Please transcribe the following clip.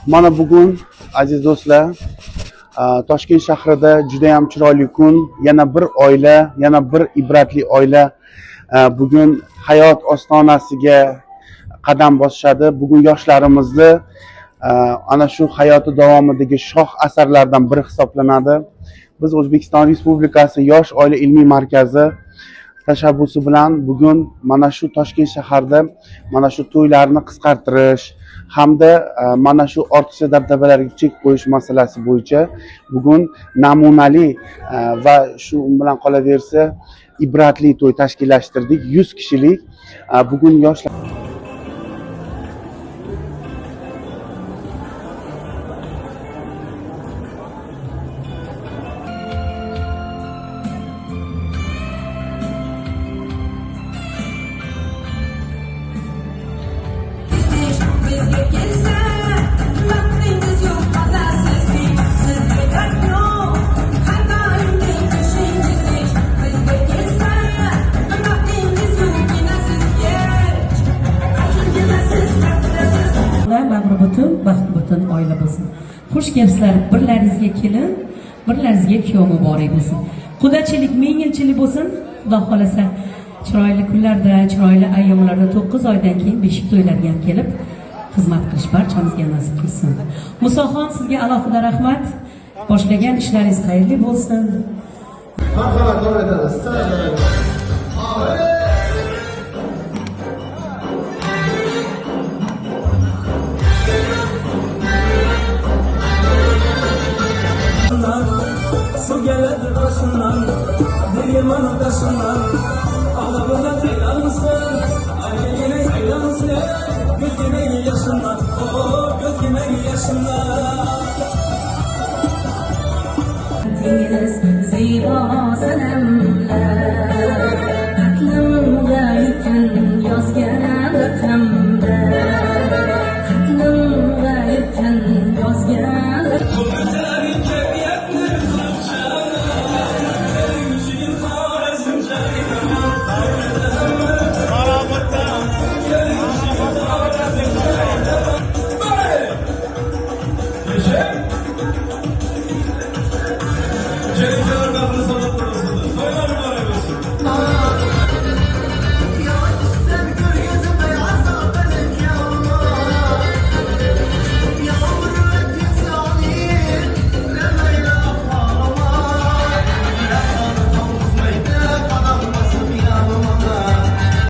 Mana bugun aziz do'stlar, Toshkent shahrida juda ham chiroyli kun, yana bir oila, yana bir ibratli oila bugun hayot ostonasiga qadam bosishadi. Bugun yoshlarimizni ana shu hayoti davomidagi shoh asarlardan biri hisoblanadi. Biz O'zbekiston Respublikasi Yosh oila ilmiy markazi tashabbusi bilan bugun mana shu Toshkent shahrida mana shu to'ylarni qisqartirish hamda mana shu ortiqcha dabdabalarga chek qo'yish masalasi bo'yicha bugun namunali va shu bilan qolaversa ibratli to'y tashkillashtirdik. 100 kishilik bugun yoshlar baxt butun oila bo'lsin. Xush kelibsizlar. Birlaringizga kelin, birlaringizga kuyov muborak bo'lsin. Qudachilik ming yilchilik bo'lsin. Xudo xolasa chiroyli kunlarda, chiroyli ayyomlarda 9 oydan keyin beshik to'ylarga ham kelib xizmat qilish barchamizga nasib qilsin. Musoxon, sizga alohida rahmat. Boshlagan ishlaringiz xayrli bo'lsin. Marhamat, davom etamiz. Su geledi başından, dilimana taşından, ağlamına ceylansın, ailene ceylansın, gözüne yaşından, gözüne yaşından. Zira senemler